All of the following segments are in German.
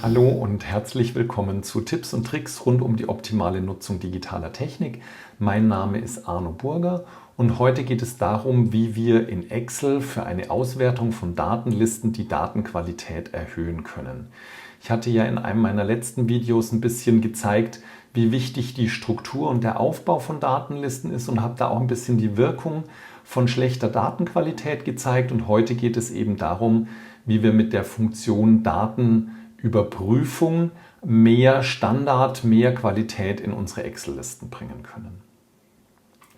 Hallo und herzlich willkommen zu Tipps und Tricks rund um die optimale Nutzung digitaler Technik. Mein Name ist Arno Burger und heute geht es darum, wie wir in Excel für eine Auswertung von Datenlisten die Datenqualität erhöhen können. Ich hatte ja in einem meiner letzten Videos ein bisschen gezeigt, wie wichtig die Struktur und der Aufbau von Datenlisten ist und habe da auch ein bisschen die Wirkung von schlechter Datenqualität gezeigt. Und heute geht es eben darum, wie wir mit der Funktion Datenüberprüfung mehr Standard, mehr Qualität in unsere Excel-Listen bringen können.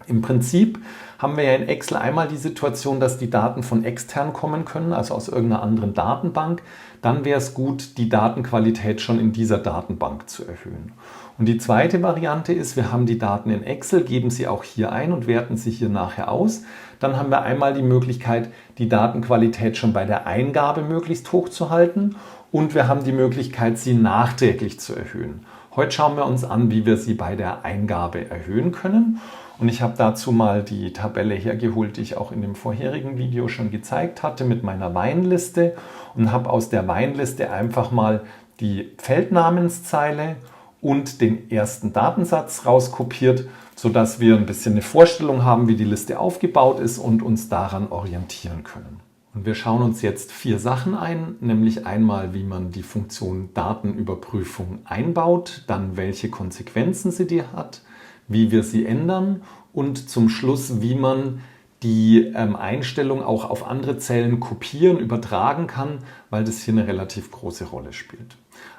Im Prinzip haben wir ja in Excel einmal die Situation, dass die Daten von extern kommen können, also aus irgendeiner anderen Datenbank. Dann wäre es gut, die Datenqualität schon in dieser Datenbank zu erhöhen. Und die zweite Variante ist, wir haben die Daten in Excel, geben sie auch hier ein und werten sie hier nachher aus. Dann haben wir einmal die Möglichkeit, die Datenqualität schon bei der Eingabe möglichst hoch zu halten und wir haben die Möglichkeit, sie nachträglich zu erhöhen. Heute schauen wir uns an, wie wir sie bei der Eingabe erhöhen können. Und ich habe dazu mal die Tabelle hergeholt, die ich auch in dem vorherigen Video schon gezeigt hatte mit meiner Weinliste und habe aus der Weinliste einfach mal die Feldnamenszeile und den ersten Datensatz rauskopiert, sodass wir ein bisschen eine Vorstellung haben, wie die Liste aufgebaut ist und uns daran orientieren können. Und wir schauen uns jetzt 4 Sachen ein, nämlich einmal, wie man die Funktion Datenüberprüfung einbaut, dann welche Konsequenzen sie hat, wie wir sie ändern und zum Schluss, wie man die Einstellung auch auf andere Zellen kopieren, übertragen kann, weil das hier eine relativ große Rolle spielt.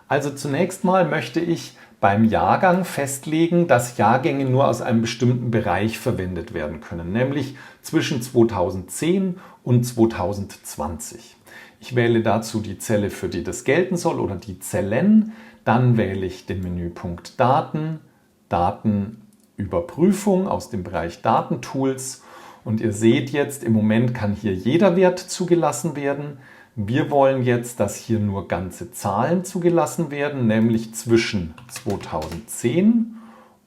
Also zunächst mal möchte ich beim Jahrgang festlegen, dass Jahrgänge nur aus einem bestimmten Bereich verwendet werden können, nämlich zwischen 2010 und 2020. Ich wähle dazu die Zelle, für die das gelten soll oder die Zellen. Dann wähle ich den Menüpunkt Daten, Datenüberprüfung aus dem Bereich Datentools. Und ihr seht jetzt, im Moment kann hier jeder Wert zugelassen werden. Wir wollen jetzt, dass hier nur ganze Zahlen zugelassen werden, nämlich zwischen 2010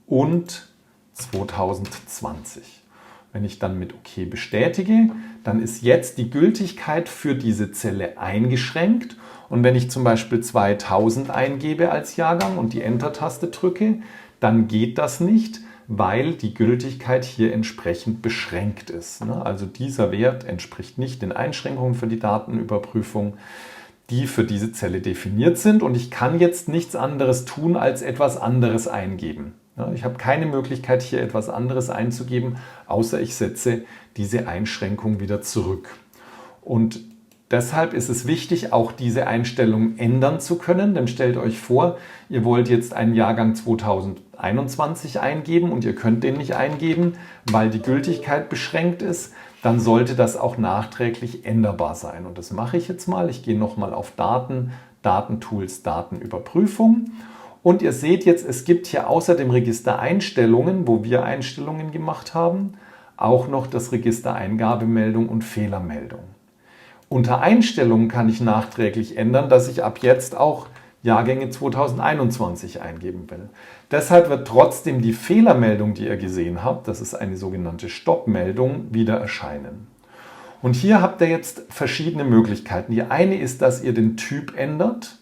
und 2020. Wenn ich dann mit OK bestätige, dann ist jetzt die Gültigkeit für diese Zelle eingeschränkt. Und wenn ich zum Beispiel 2000 eingebe als Jahrgang und die Enter-Taste drücke, dann geht das nicht, weil die Gültigkeit hier entsprechend beschränkt ist. Also dieser Wert entspricht nicht den Einschränkungen für die Datenüberprüfung, die für diese Zelle definiert sind. Und ich kann jetzt nichts anderes tun, als etwas anderes eingeben. Ich habe keine Möglichkeit, hier etwas anderes einzugeben, außer ich setze diese Einschränkung wieder zurück. Und deshalb ist es wichtig, auch diese Einstellung ändern zu können, denn stellt euch vor, ihr wollt jetzt einen Jahrgang 2021 eingeben und ihr könnt den nicht eingeben, weil die Gültigkeit beschränkt ist, dann sollte das auch nachträglich änderbar sein. Und das mache ich jetzt mal. Ich gehe nochmal auf Daten, Datentools, Datenüberprüfung. Und ihr seht jetzt, es gibt hier außer dem Register Einstellungen, wo wir Einstellungen gemacht haben, auch noch das Register Eingabemeldung und Fehlermeldung. Unter Einstellungen kann ich nachträglich ändern, dass ich ab jetzt auch Jahrgänge 2021 eingeben will. Deshalb wird trotzdem die Fehlermeldung, die ihr gesehen habt, das ist eine sogenannte Stoppmeldung, wieder erscheinen. Und hier habt ihr jetzt verschiedene Möglichkeiten. Die eine ist, dass ihr den Typ ändert.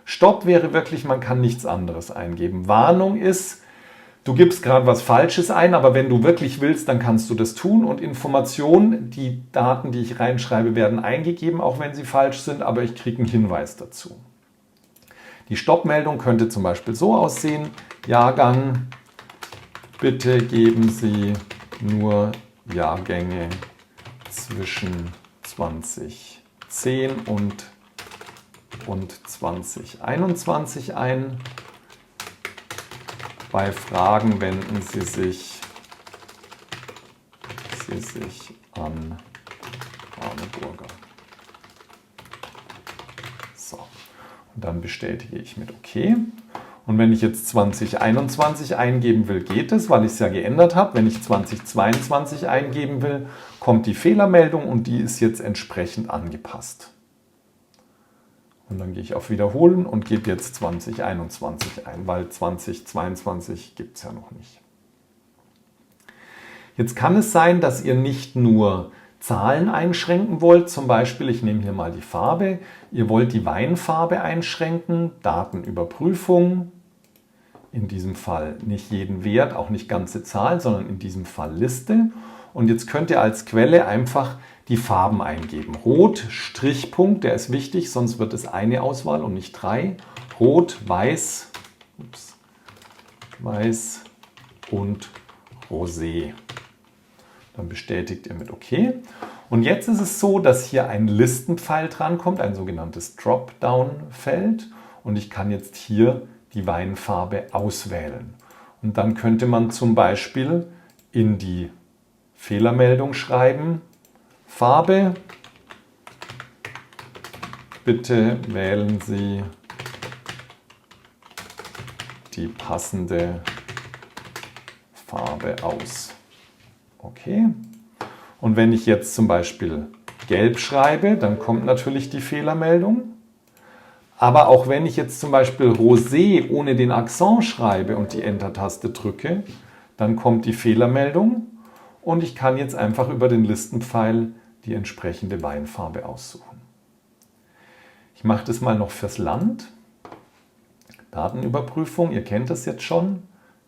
Stopp wäre wirklich, man kann nichts anderes eingeben. Warnung ist, du gibst gerade was Falsches ein, aber wenn du wirklich willst, dann kannst du das tun. Und Information, die Daten, die ich reinschreibe, werden eingegeben, auch wenn sie falsch sind, aber ich kriege einen Hinweis dazu. Die Stoppmeldung könnte zum Beispiel so aussehen: Jahrgang, bitte geben Sie nur Jahrgänge zwischen 2010 und 2021 ein. Bei Fragen wenden Sie sich an Arno Burger. So, und dann bestätige ich mit OK. Und wenn ich jetzt 2021 eingeben will, geht es, weil ich es ja geändert habe. Wenn ich 2022 eingeben will, kommt die Fehlermeldung und die ist jetzt entsprechend angepasst. Und dann gehe ich auf Wiederholen und gebe jetzt 2021 ein, weil 2022 gibt es ja noch nicht. Jetzt kann es sein, dass ihr nicht nur Zahlen einschränken wollt, zum Beispiel, ich nehme hier mal die Farbe, ihr wollt die Weinfarbe einschränken, Datenüberprüfung, in diesem Fall nicht jeden Wert, auch nicht ganze Zahl, sondern in diesem Fall Liste. Und jetzt könnt ihr als Quelle einfach die Farben eingeben. Rot, Strichpunkt, der ist wichtig, sonst wird es eine Auswahl und nicht 3. Rot, Weiß, Weiß und Rosé. Dann bestätigt ihr mit OK. Und jetzt ist es so, dass hier ein Listenpfeil drankommt, ein sogenanntes Dropdown-Feld. Und ich kann jetzt hier die Weinfarbe auswählen. Und dann könnte man zum Beispiel in die Fehlermeldung schreiben, Farbe, bitte wählen Sie die passende Farbe aus. Okay. Und wenn ich jetzt zum Beispiel gelb schreibe, dann kommt natürlich die Fehlermeldung. Aber auch wenn ich jetzt zum Beispiel Rosé ohne den Akzent schreibe und die Enter-Taste drücke, dann kommt die Fehlermeldung und ich kann jetzt einfach über den Listenpfeil die entsprechende Weinfarbe aussuchen. Ich mache das mal noch fürs Land. Datenüberprüfung, ihr kennt das jetzt schon.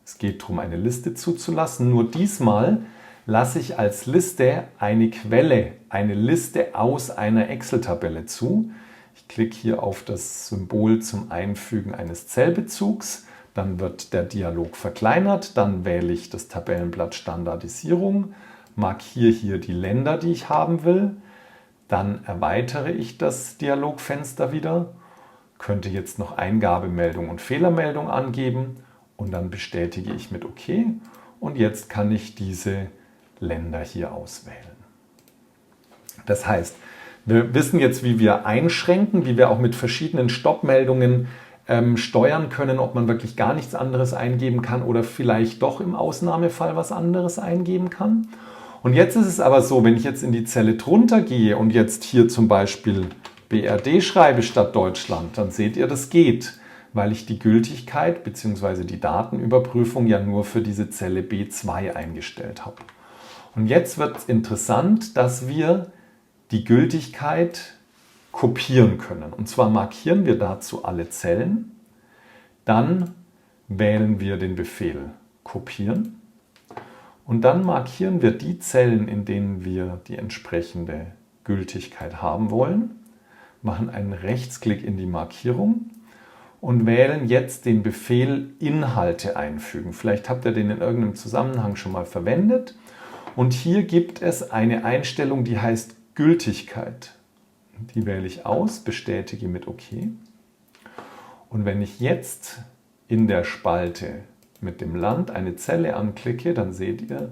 Es geht darum, eine Liste zuzulassen. Nur diesmal lasse ich als Liste eine Quelle, eine Liste aus einer Excel-Tabelle zu. Ich klicke hier auf das Symbol zum Einfügen eines Zellbezugs. Dann wird der Dialog verkleinert. Dann wähle ich das Tabellenblatt Standardisierung, markiere hier die Länder, die ich haben will. Dann erweitere ich das Dialogfenster wieder, könnte jetzt noch Eingabemeldung und Fehlermeldung angeben und dann bestätige ich mit OK. Und jetzt kann ich diese Länder hier auswählen. Das heißt, wir wissen jetzt, wie wir einschränken, wie wir auch mit verschiedenen Stoppmeldungen steuern können, ob man wirklich gar nichts anderes eingeben kann oder vielleicht doch im Ausnahmefall was anderes eingeben kann. Und jetzt ist es aber so, wenn ich jetzt in die Zelle drunter gehe und jetzt hier zum Beispiel BRD schreibe statt Deutschland, dann seht ihr, das geht, weil ich die Gültigkeit bzw. die Datenüberprüfung ja nur für diese Zelle B2 eingestellt habe. Und jetzt wird es interessant, dass wir die Gültigkeit kopieren können. Und zwar markieren wir dazu alle Zellen, dann wählen wir den Befehl Kopieren und dann markieren wir die Zellen, in denen wir die entsprechende Gültigkeit haben wollen, machen einen Rechtsklick in die Markierung und wählen jetzt den Befehl Inhalte einfügen. Vielleicht habt ihr den in irgendeinem Zusammenhang schon mal verwendet. Und hier gibt es eine Einstellung, die heißt Gültigkeit. Die wähle ich aus, bestätige mit OK. Und wenn ich jetzt in der Spalte mit dem Land eine Zelle anklicke, dann seht ihr,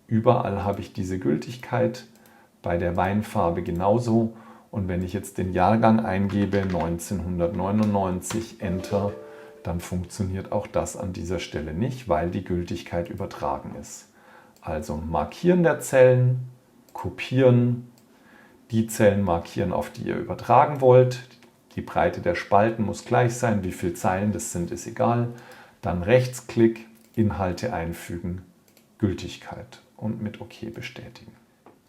überall habe ich diese Gültigkeit, bei der Weinfarbe genauso. Und wenn ich jetzt den Jahrgang eingebe, 1999, Enter, dann funktioniert auch das an dieser Stelle nicht, weil die Gültigkeit übertragen ist. Also Markieren der Zellen, Kopieren, die Zellen markieren, auf die ihr übertragen wollt. Die Breite der Spalten muss gleich sein, wie viele Zeilen das sind, ist egal. Dann Rechtsklick, Inhalte einfügen, Gültigkeit und mit OK bestätigen.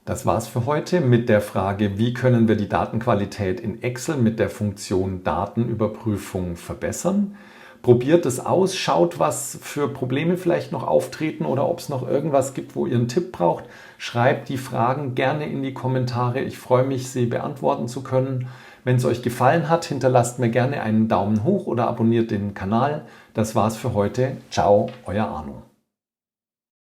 Das war's für heute mit der Frage, wie können wir die Datenqualität in Excel mit der Funktion Datenüberprüfung verbessern. Probiert es aus, schaut, was für Probleme vielleicht noch auftreten oder ob es noch irgendwas gibt, wo ihr einen Tipp braucht. Schreibt die Fragen gerne in die Kommentare. Ich freue mich, sie beantworten zu können. Wenn es euch gefallen hat, hinterlasst mir gerne einen Daumen hoch oder abonniert den Kanal. Das war's für heute. Ciao, euer Arno.